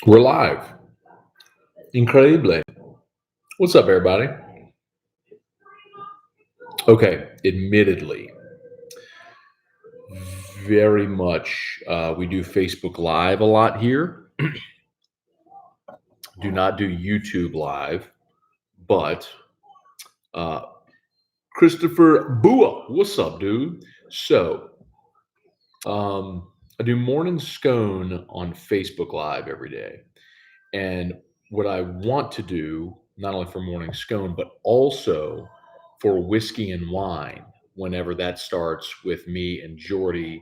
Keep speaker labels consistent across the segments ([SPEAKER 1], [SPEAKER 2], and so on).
[SPEAKER 1] We're live. Increíble. What's up, everybody? Okay, admittedly, very much we do Facebook Live a lot here. Do not do YouTube Live, but uh, Christopher Bua, what's up, dude? So, I do Morning Scone on Facebook Live every day. And what I want to do, not only for Morning Scone, but also for Whiskey and Wine, whenever that starts with me and Jordy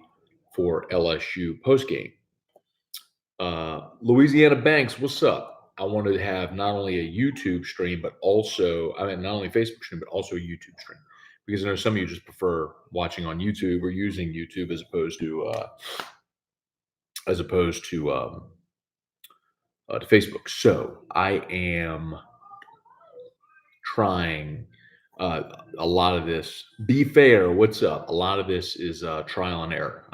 [SPEAKER 1] for LSU postgame. Louisiana Banks, what's up? I wanted to have not only a YouTube stream, but also, I mean, not only Facebook stream, but also a YouTube stream. Because I know some of you just prefer watching on YouTube or using YouTube as opposed to Facebook. So I am trying a lot of this. Be fair, what's up? A lot of this is trial and error.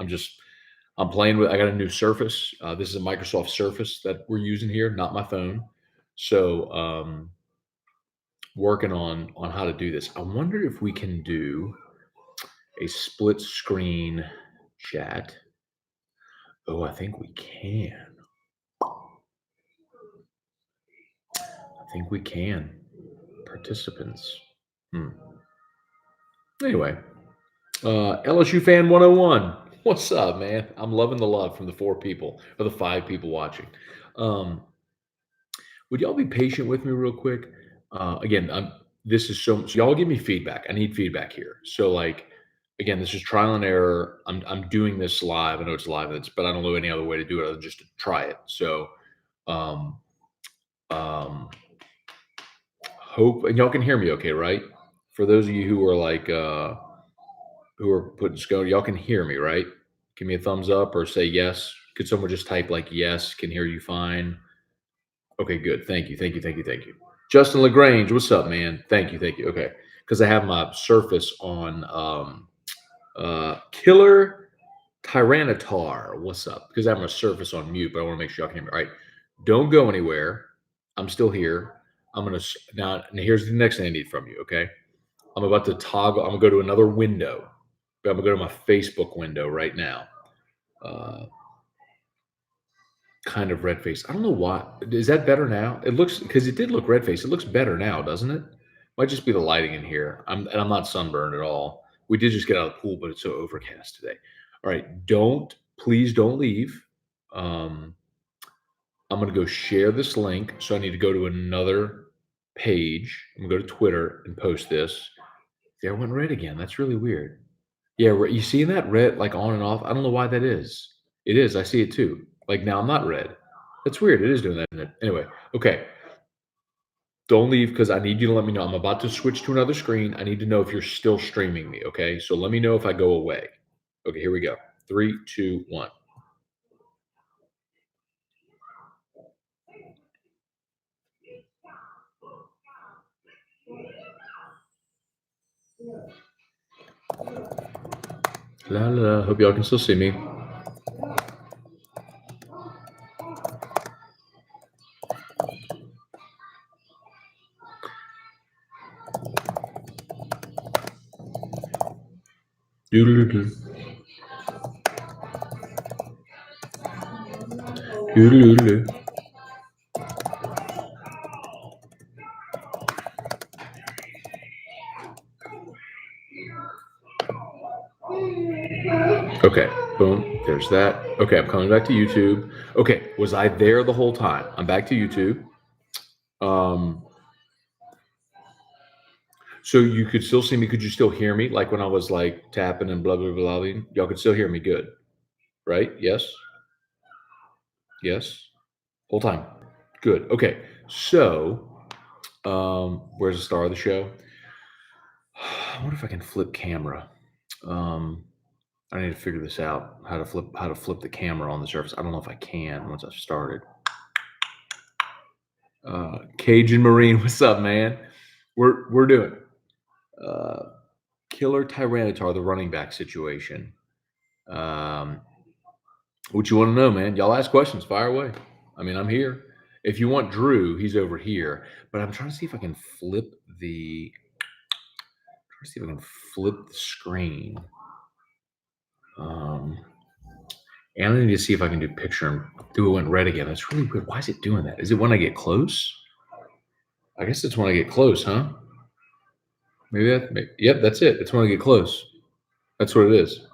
[SPEAKER 1] I'm playing with. I got a new Surface. This is a Microsoft Surface that we're using here, not my phone. So working on how to do this. I wonder if we can do a split screen chat. Oh, I think we can. I think we can. Participants. Anyway, LSU fan 101. What's up, man? I'm loving the love from the 4 people or the 5 people watching. Would y'all be patient with me real quick? Again, this is so y'all give me feedback. I need feedback here. So like again, this is trial and error. I'm doing this live. I know it's live, but I don't know any other way to do it other than just to try it. So um hope and y'all can hear me okay, right? For those of you who are like who are putting scone, y'all can hear me, right? Give me a thumbs up or say yes. Could someone just type like yes, can hear you fine? Okay, good. Thank you. Thank you. Thank you. Thank you. Justin LaGrange, what's up, man? Thank you. Thank you. Okay. Because I have my Surface on Killer Tyranitar. What's up? Because I have my Surface on mute, but I want to make sure y'all can hear me. All right. Don't go anywhere. I'm still here. I'm going to now, here's the next thing I need from you. Okay. I'm about to toggle. I'm going to go to another window. I'm going to go to my Facebook window right now. Kind of red face. I don't know why. Is that better now? It looks because it did look red face. It looks better now, doesn't it? Might just be the lighting in here. I'm not sunburned at all. We did just get out of the pool, but it's so overcast today. All right, please don't leave. I'm gonna go share this link. So I need to go to another page. I'm gonna go to Twitter and post this. There went red again. That's really weird. Yeah, you seeing that red like on and off? I don't know why that is. It is. I see it too. Like now I'm not red. That's weird. It is doing that, isn't it? Anyway, okay. Don't leave because I need you to let me know. I'm about to switch to another screen. I need to know if you're still streaming me. Okay. So let me know if I go away. Okay, here we go. 3, 2, 1. La la la. Hope y'all can still see me. Doodle-doo. Doodle-doo. Okay, boom. There's that. Okay, I'm coming back to YouTube. Okay, was I there the whole time? I'm back to YouTube. So you could still see me. Could you still hear me? Like when I was like tapping and blah blah blah. Y'all could still hear me good, right? Yes. Yes. Whole time. Good. Okay. So, where's the star of the show? I wonder if I can flip camera. I need to figure this out. How to flip the camera on the Surface. I don't know if I can once I've started. Cajun Marine, what's up, man? We're doing Killer Tyranitar, the running back situation. What you want to know, man? Y'all ask questions. Fire away. I mean, I'm here. If you want Drew, he's over here. But I'm trying to see if I can flip the. Trying to see if I can flip the screen. And I need to see if I can do picture and do it went red again. That's really weird. Why is it doing that? Is it when I get close? I guess it's when I get close, huh? Yep, that's it. It's when I get close. That's what it is.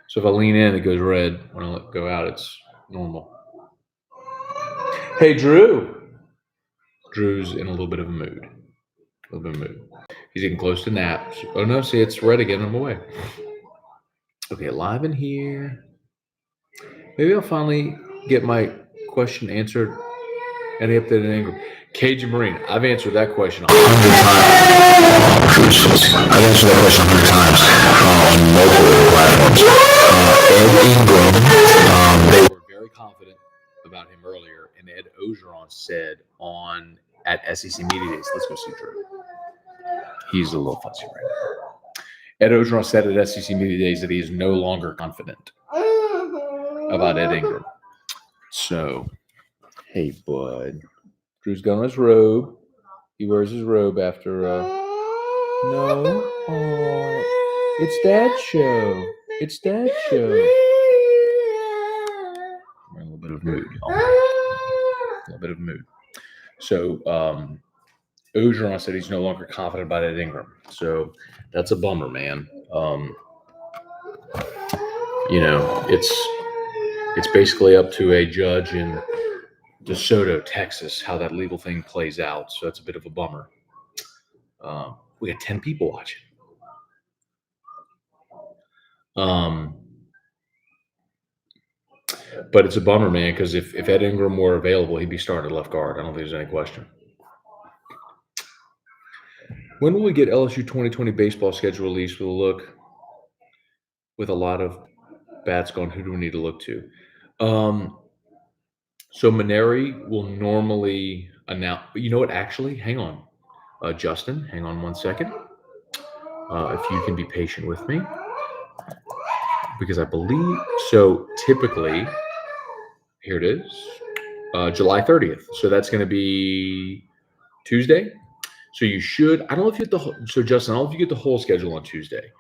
[SPEAKER 1] So if I lean in, it goes red. When I let it go out, it's normal. Hey, Drew. Drew's in a little bit of a mood. He's getting close to naps. Oh no, see, it's red again. I'm away. Okay, live in here. Maybe I'll finally get my question answered. Any update in Ingram? Cajun Marine. I've answered that question 100 times. I've answered that question 100 times on multiple platforms. Ed Ingram, they were very confident about him earlier, and Ed Ogeron said at SEC Media Days, let's go see Drew. He's a little fussy right now. Ed Ogeron said at SEC Media Days that he is no longer confident about Ed Ingram. So, hey, bud. Drew's got on his robe. He wears his robe after. No. Oh, it's Dad's show. It's Dad's show. We're in a little bit of mood, y'all. A little bit of mood. So, Ogeron said he's no longer confident about Ed Ingram. So, that's a bummer, man. It's basically up to a judge in DeSoto, Texas, how that legal thing plays out. So that's a bit of a bummer. We got 10 people watching. But it's a bummer, man, because if Ed Ingram were available, he'd be starting at left guard. I don't think there's any question. When will we get LSU 2020 baseball schedule released with a look? With a lot of bats gone, who do we need to look to? So Maneri will normally announce. But you know what? Actually, hang on, Justin. Hang on 1 second. If you can be patient with me, because I believe so. Typically, here it is, July 30th. So that's going to be Tuesday. So you should. I don't know if you get the. So Justin, I don't know if you get the whole schedule on Tuesday,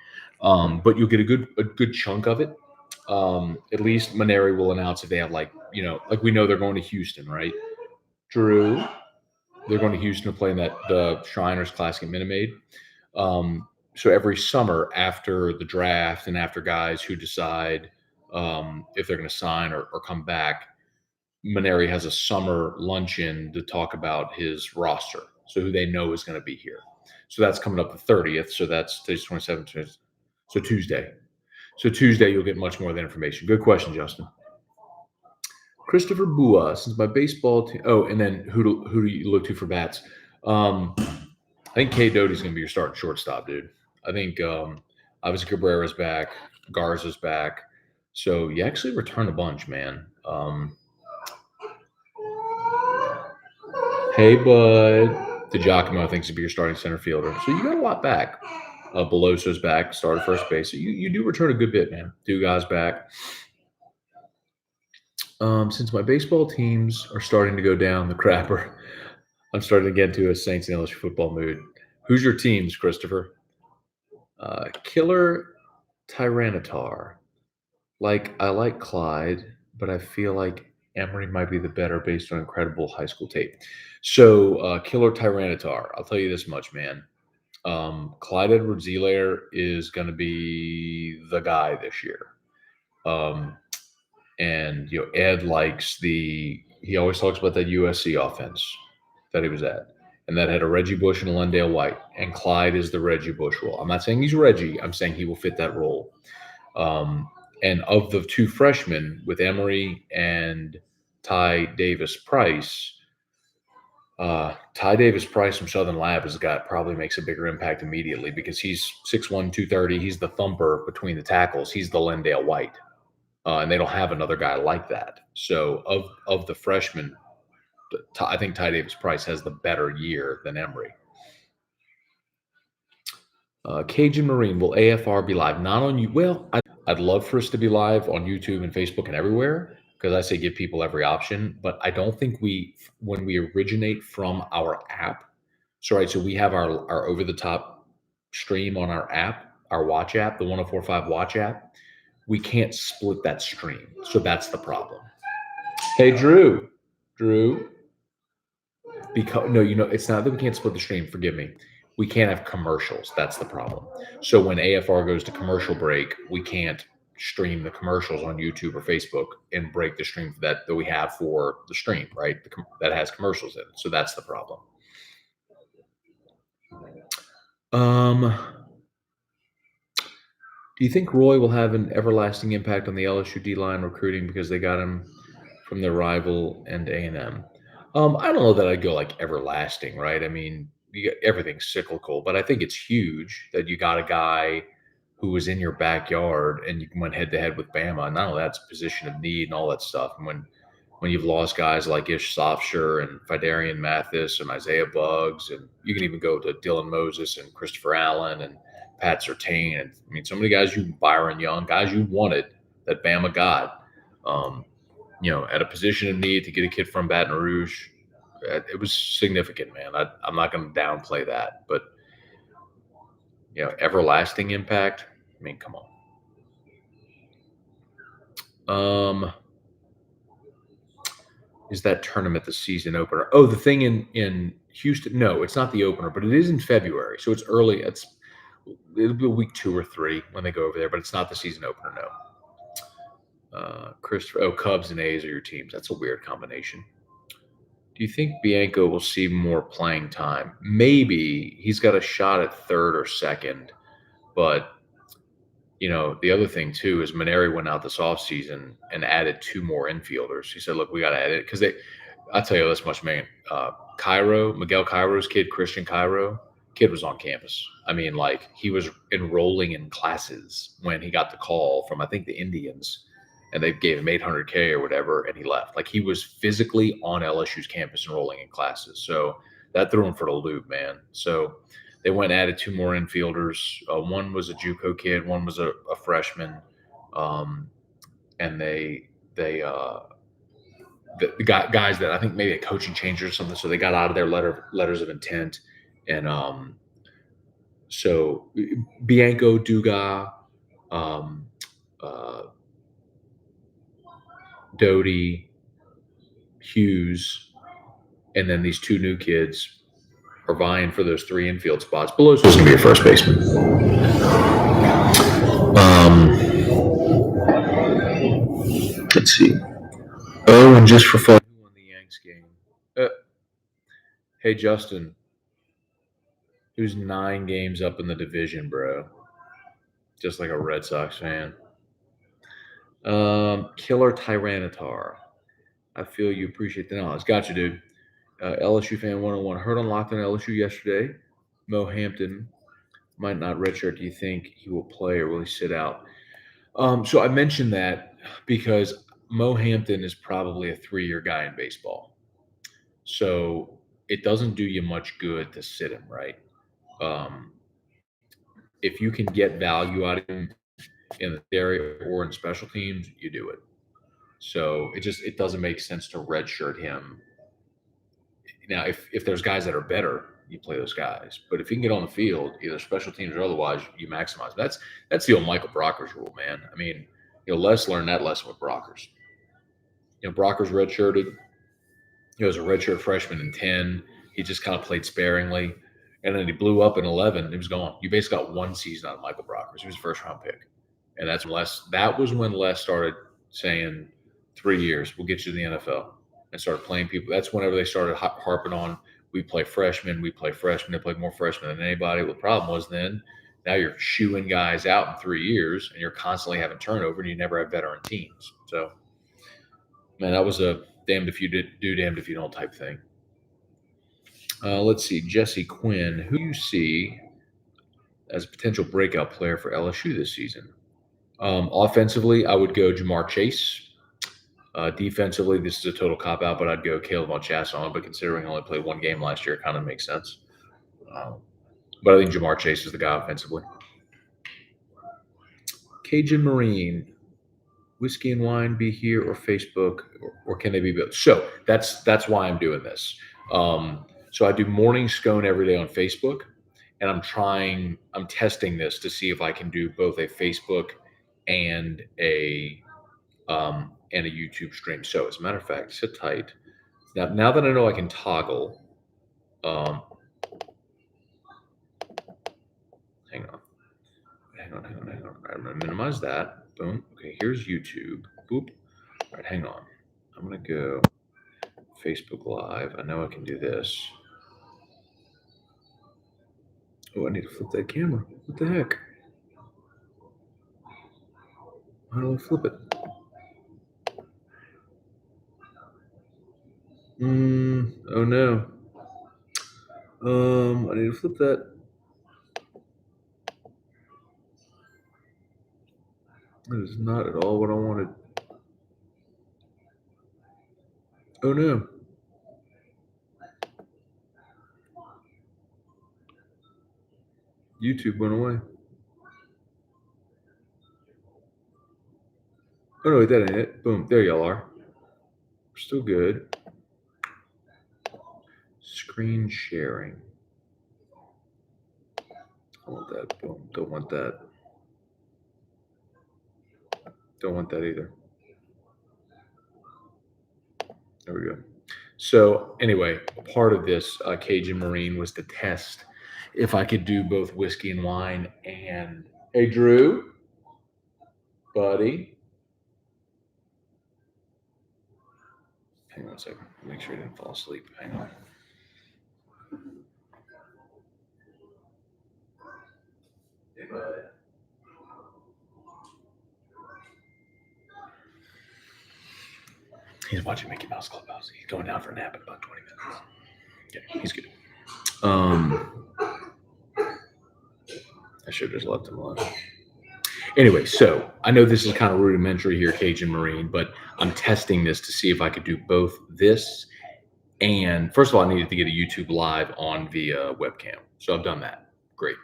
[SPEAKER 1] but you'll get a good chunk of it. At least Maneri will announce if they have like we know they're going to Houston, right? Drew, they're going to Houston to play in the Shriners Classic at Minute Maid. So every summer after the draft and after guys who decide if they're going to sign or come back, Maneri has a summer luncheon to talk about his roster. So who they know is going to be here. So that's coming up the 30th. So that's today's 27th. So Tuesday. So Tuesday, you'll get much more of that information. Good question, Justin. Christopher Bua, since my baseball team. Oh, and then who do you look to for bats? I think K. Doty's going to be your starting shortstop, dude. I think obviously Cabrera's back, Garza's back. So you actually return a bunch, man. Hey, bud. DiGiacomo, I think, is be your starting center fielder. So you got a lot back. Beloso's back, started first base. So you do return a good bit, man. 2 guys back. Since my baseball teams are starting to go down the crapper, I'm starting to get into a Saints and LSU football mood. Who's your teams, Christopher? Killer Tyranitar. I like Clyde, but I feel like Emory might be the better based on incredible high school tape. So, Killer Tyranitar, I'll tell you this much, man. Clyde Edwards-Helaire is going to be the guy this year. And Ed likes he always talks about that USC offense that he was at. And that had a Reggie Bush and a Lendale White. And Clyde is the Reggie Bush role. I'm not saying he's Reggie. I'm saying he will fit that role. And of the 2 freshmen with Emory and Ty Davis Price, Ty Davis Price from Southern Lab is the guy that probably makes a bigger impact immediately because he's 6'1", 230. He's the thumper between the tackles. He's the Lendale White. And they don't have another guy like that. So of the freshmen, I think Ty Davis Price has the better year than Emory. Cajun Marine, will AFR be live? Not on you. Well, I'd love for us to be live on YouTube and Facebook and everywhere. because I say give people every option, but I don't think when we originate from our app. So right, so we have our over the top stream on our app, our watch app, the 1045 watch app. We can't split that stream, so that's the problem. Hey, Drew, because no, it's not that we can't split the stream. Forgive me. We can't have commercials. That's the problem. So when AFR goes to commercial break, we can't stream the commercials on YouTube or Facebook and break the stream that we have for the stream, right? That has commercials in it. So that's the problem. Do you think Roy will have an everlasting impact on the LSU D-line recruiting because they got him from their rival and A&M? I don't know that I'd go like everlasting, right? I mean, everything's cyclical, but I think it's huge that you got a guy who was in your backyard and you went head to head with Bama. Not only that's a position of need and all that stuff. And when you've lost guys like Ish Sofsher and Fidarian Mathis and Isaiah Buggs, and you can even go to Dylan Moses and Christopher Allen and Pat Surtain. And I mean, so many guys Byron Young, guys you wanted that Bama got, at a position of need to get a kid from Baton Rouge. It was significant, man. I'm not going to downplay that, but everlasting impact. I mean, come on. Is that tournament the season opener? Oh, the thing in Houston? No, it's not the opener, but it is in February, so it's early. It'll be week 2 or 3 when they go over there, but it's not the season opener. No. Christopher. Cubs and A's are your teams. That's a weird combination. Do you think Bianco will see more playing time? Maybe. He's got a shot at third or second, but the other thing too is Maneri went out this offseason and added 2 more infielders. He said, look, we got to add it because I'll tell you this much, man. Miguel Cairo's kid, Christian Cairo, kid was on campus. I mean, like he was enrolling in classes when he got the call from, I think, the Indians, and they gave him $800K or whatever, and he left. Like he was physically on LSU's campus enrolling in classes. So that threw him for the loop, man. So they went and added 2 more infielders. One was a JUCO kid, one was a freshman, and the guys that I think maybe a coaching change or something. So they got out of their letters of intent, and so Bianco, Duga, Doty, Hughes, and then these 2 new kids are vying for those 3 infield spots. Below's going to be a first baseman. Let's see. Oh, and just for fun, who won the Yanks game? Hey, Justin. Who's 9 games up in the division, bro? Just like a Red Sox fan. Killer Tyranitar. I feel you appreciate the knowledge. Got you, dude. LSU fan 101. Heard on Locked On LSU yesterday. Mo Hampton might not redshirt. Do you think he will play or will he sit out? So I mentioned that because Mo Hampton is probably a 3-year guy in baseball. So it doesn't do you much good to sit him, right? If you can get value out of him in the area or in special teams, you do it. So it doesn't make sense to redshirt him. Now, if there's guys that are better, you play those guys. But if you can get on the field, either special teams or otherwise, you maximize. That's the old Michael Brockers rule, man. I mean, Les learned that lesson with Brockers. Brockers redshirted. He was a redshirt freshman in 10. He just kind of played sparingly. And then he blew up in 11. He was gone. You basically got 1 season out of Michael Brockers. He was a first-round pick. And that was when Les started saying 3 years, we'll get you to the NFL, and started playing people. That's whenever they started harping on, we play freshmen. They played more freshmen than anybody. Well, the problem was then now you're shooing guys out in 3 years, and you're constantly having turnover, and you never have veteran teams. So, man, that was a damned if you do, damned if you don't type thing. Let's see. Jesse Quinn, who do you see as a potential breakout player for LSU this season? Offensively, I would go Jamar Chase. Defensively, this is a total cop-out, but I'd go Caleb Von Chasson. But considering he only played 1 game last year, it kind of makes sense. But I think Jamar Chase is the guy offensively. Cajun Marine. Whiskey and Wine be here or Facebook, or can they be both? So that's why I'm doing this. So I do morning scone every day on Facebook, and I'm testing this to see if I can do both a Facebook and a YouTube stream. So as a matter of fact, sit tight. Now that I know I can toggle, um, hang on. Hang on. I'm gonna minimize that. Boom. Okay, here's YouTube. Boop. All right, hang on. I'm gonna go Facebook Live. I know I can do this. Oh, I need to flip that camera. What the heck? How do I flip it? Oh no. I need to flip that. That is not at all what I wanted. Oh no. YouTube went away. Oh no, wait, that ain't it. Boom. There y'all are. We're still good. Screen sharing. I want that. Boom. Don't want that. Don't want that either. There we go. So anyway, part of this Cajun Marine was to test if I could do both whiskey and wine. And hey, Drew, buddy, hang on a second. Make sure he didn't fall asleep. Hang on. Hey, bud. He's watching Mickey Mouse Clubhouse. He's going down for a nap in about 20 minutes. Yeah, he's good. I should have just left him alone. Anyway, so I know this is kind of rudimentary here, Cajun Marine, but I'm testing this to see if I could do both this and, first of all, I needed to get a YouTube live on via webcam. So I've done that. Great.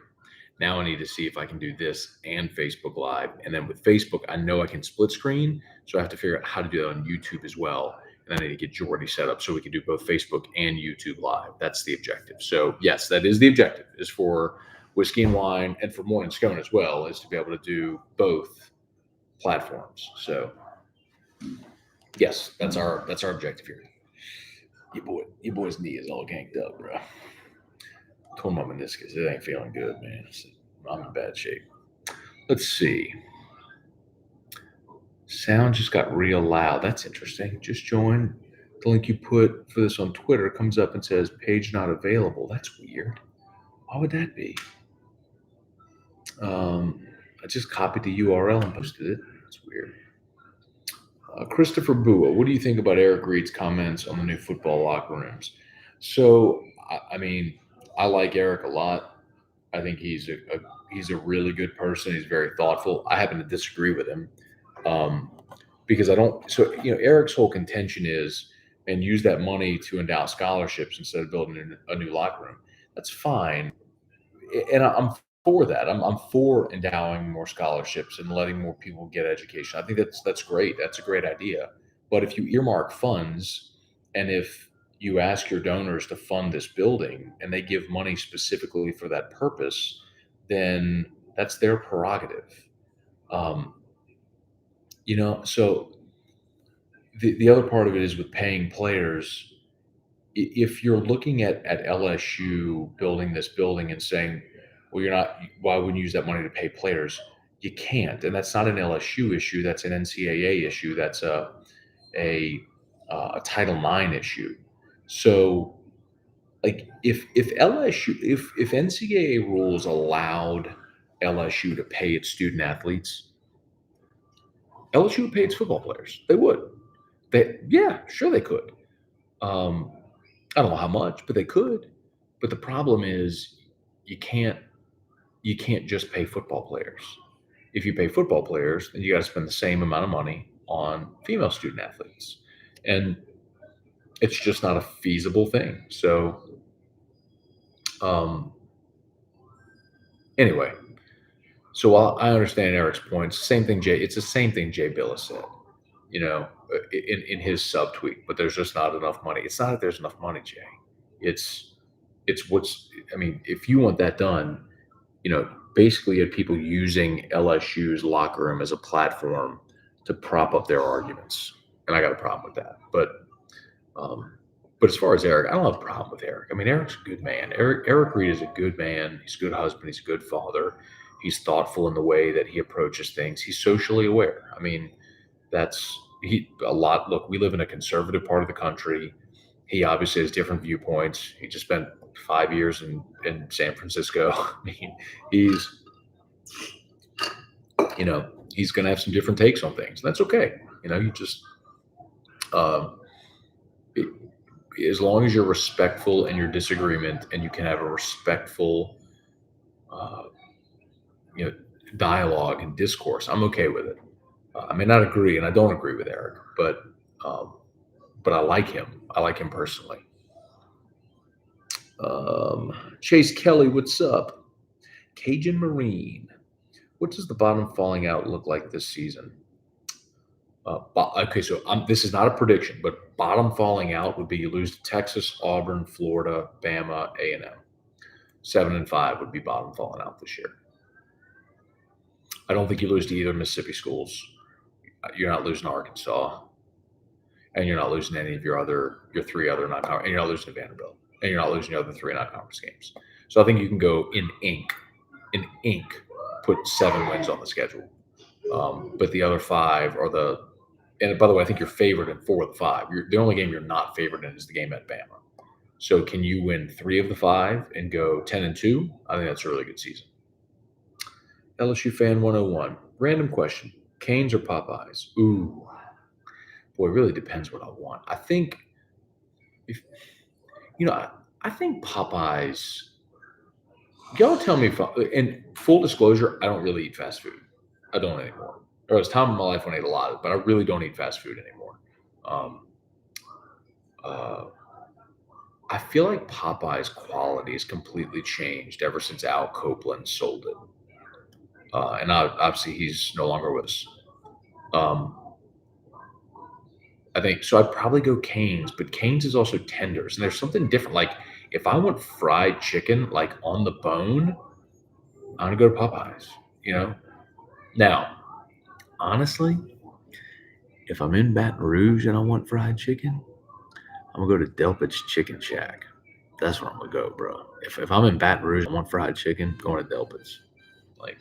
[SPEAKER 1] Now I need to see if I can do this and Facebook Live. And then with Facebook, I know I can split screen. So I have to figure out how to do that on YouTube as well. And I need to get Jordy set up so we can do both Facebook and YouTube Live. That's the objective. So yes, that is the objective, is for Whiskey and Wine and for Morning Scone as well, is to be able to do both platforms. So yes, that's our objective here. Your boy's knee is all ganked up, bro. Tore my meniscus. It ain't feeling good, man. I'm in bad shape. Let's see. Sound just got real loud. That's interesting. Just join. The link you put for this on Twitter comes up and says page not available. That's weird. Why would that be? I just copied the URL and posted it. That's weird. Christopher Bua, what do you think about Eric Reed's comments on the new football locker rooms? So, I mean, I like Eric a lot. I think he's a really good person. He's very thoughtful. I happen to disagree with him because I don't. So Eric's whole contention is, and use that money to endow scholarships instead of building a new locker room. That's fine, and I'm for that. I'm for endowing more scholarships and letting more people get education. I think that's great. That's a great idea. But if you earmark funds, and if you ask your donors to fund this building and they give money specifically for that purpose, then that's their prerogative. So the other part of it is with paying players. If you're looking at LSU building this building and saying, well, why wouldn't you use that money to pay players? You can't. And that's not an LSU issue. That's an NCAA issue. That's a Title IX issue. So like if NCAA rules allowed LSU to pay its student athletes, LSU would pay its football players. They would. Sure they could. I don't know how much, but they could. But the problem is you can't just pay football players. If you pay football players, then you got to spend the same amount of money on female student athletes. And it's just not a feasible thing. So anyway, So while I understand Eric's points, same thing. It's the same thing Jay Billis said. In his subtweet, but there's just not enough money. It's not that there's enough money, Jay. It's it's what's. I mean, if you want that done, basically you had people using LSU's locker room as a platform to prop up their arguments, and I got a problem with that. Um, but as far as Eric, I don't have a problem with Eric. I mean, Eric's a good man. Eric Reed is a good man. He's a good husband. He's a good father. He's thoughtful in the way that he approaches things. He's socially aware. I mean, that's he a lot. Look, we live in a conservative part of the country. He obviously has different viewpoints. He just spent 5 years in San Francisco. I mean, he's he's going to have some different takes on things. That's okay. You just um, it, as long as you're respectful in your disagreement and you can have a respectful uh, you know dialogue and discourse, I'm okay with it. I may not agree, and I don't agree with Eric, um, but I like him. I like him personally. Chase Kelly, what's up? Cajun Marine. What does the bottom falling out look like this season? Okay, so this is not a prediction, but bottom falling out would be you lose to Texas, Auburn, Florida, Bama, A&M. 7-5 would be bottom falling out this year. I don't think you lose to either Mississippi schools. You're not losing to Arkansas, and you're not losing any of your three other non-conference, and you're not losing to Vanderbilt, and you're not losing your other three non-conference games. So I think you can go in ink, put 7 wins on the schedule. But the other 5 are and by the way, I think you're favored in 4 of the 5. The only game you're not favored in is the game at Bama. So can you win 3 of the 5 and go 10-2? I think that's a really good season. LSU fan 101. Random question. Canes or Popeyes? Ooh. Boy, it really depends what I want. I think I think Popeyes. Y'all tell me in full disclosure, I don't really eat fast food. I don't anymore. There was a time in my life when I ate a lot, but I really don't eat fast food anymore. Um, uh, I feel like Popeye's quality has completely changed ever since Al Copeland sold it. And obviously he's no longer with us. I think so. I'd probably go Cane's, but Cane's is also tenders, and there's something different. Like if I want fried chicken, like on the bone, I'm gonna go to Popeyes. Now, honestly, if I'm in Baton Rouge and I want fried chicken, I'm gonna go to Delpit's Chicken Shack. That's where I'm gonna go, bro. If I'm in Baton Rouge and I want fried chicken, going to Delpit's. Like,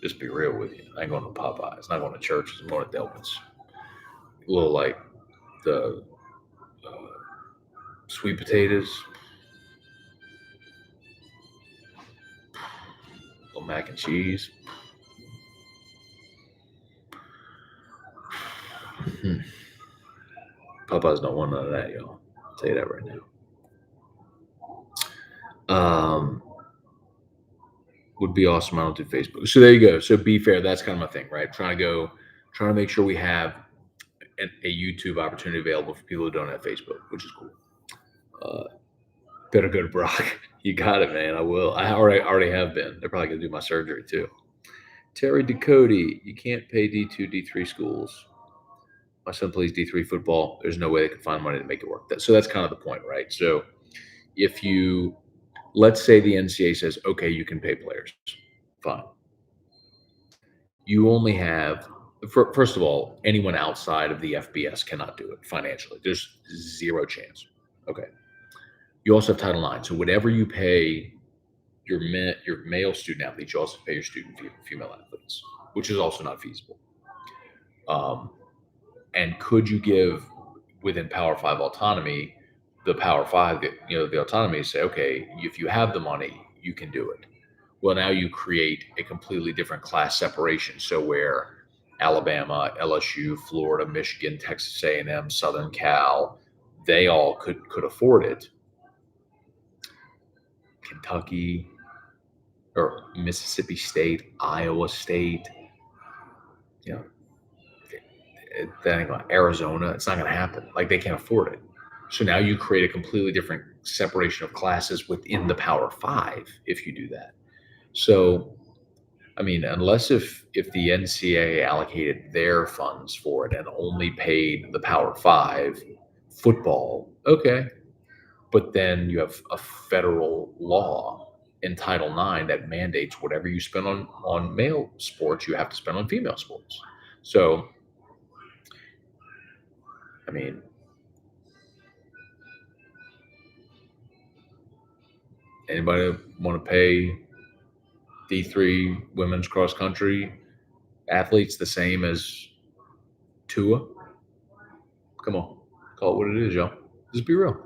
[SPEAKER 1] just be real with you. I ain't going to Popeyes. I'm not going to churches. I'm going to Delpit's. A little like the sweet potatoes, little mac and cheese. Popeyes don't want none of that, y'all. I'll tell you that right now. Would be awesome. I don't do Facebook. So there you go. So be fair. That's kind of my thing, right? Trying to make sure we have a YouTube opportunity available for people who don't have Facebook, which is cool. Better go to Brock. You got it, man. I will. I already have been. They're probably gonna do my surgery too. Terry Ducote, you can't pay D2, D3 schools. My son plays D3 football. There's no way they can find money to make it work. So that's kind of the point, right? So if let's say the NCAA says, okay, you can pay players. Fine. You only have, first of all, anyone outside of the FBS cannot do it financially. There's zero chance. Okay. You also have Title IX. So whatever you pay your male student athletes, you also pay your student female athletes, which is also not feasible. And could you give within Power 5 autonomy, the Power 5, the autonomy say, okay, if you have the money, you can do it. Well, now you create a completely different class separation. So where Alabama, LSU, Florida, Michigan, Texas A&M, Southern Cal, they all could afford it. Kentucky or Mississippi State, Iowa State, Arizona, it's not going to happen. Like they can't afford it. So now you create a completely different separation of classes within the Power 5 if you do that. So I mean, unless if the NCAA allocated their funds for it and only paid the Power Five football, okay. But then you have a federal law in Title IX that mandates whatever you spend on male sports, you have to spend on female sports. So, I mean, anybody want to pay D3 women's cross country athletes the same as Tua? Come on, call it what it is, y'all. Just be real.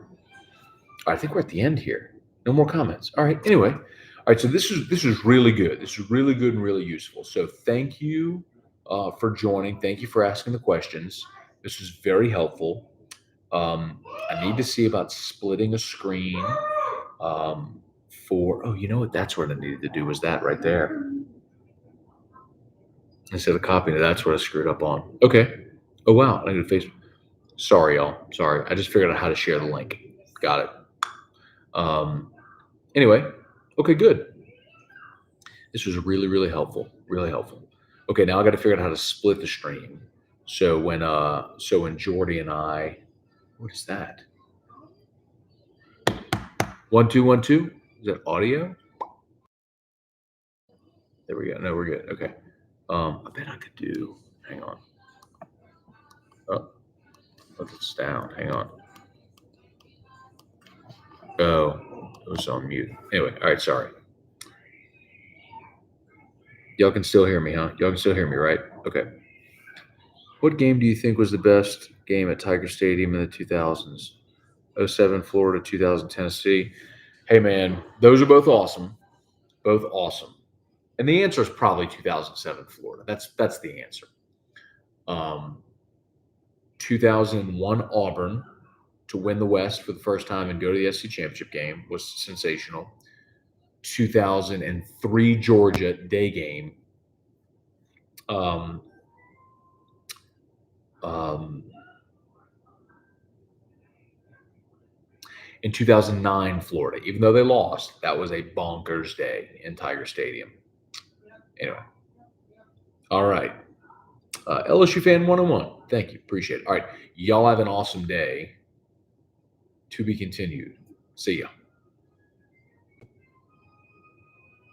[SPEAKER 1] I think we're at the end here. No more comments. All right. Anyway, all right. So this is really good. This is really good and really useful. So thank you for joining. Thank you for asking the questions. This is very helpful. I need to see about splitting a screen for. Oh, you know what? That's what I needed to do. Was that right there? Instead of copying it, that's what I screwed up on. Okay. Oh wow. I need to Facebook. Sorry, y'all. Sorry. I just figured out how to share the link. Got it. Anyway, okay, good. This was really, really helpful. Really helpful. Okay, now I got to figure out how to split the stream. So when Jordy and I, what is that? 1 2 1 2. Is that audio? There we go. No, we're good. Okay. I bet I could do. Hang on. Oh, it's down. Hang on. Oh, it was on mute. Anyway, all right. Sorry. Y'all can still hear me, huh? Y'all can still hear me, right? Okay. What game do you think was the best game at Tiger Stadium in the 2000s? 07 Florida, 2000 Tennessee. Hey, man, those are both awesome. Both awesome. And the answer is probably 2007 Florida. That's the answer. 2001 Auburn to win the West for the first time and go to the SEC championship game was sensational. 2003 Georgia day game. In 2009 Florida, even though they lost, that was a bonkers day in Tiger Stadium. Anyway, all right. LSU fan 101. Thank you. Appreciate it. All right. Y'all have an awesome day. To be continued. See ya.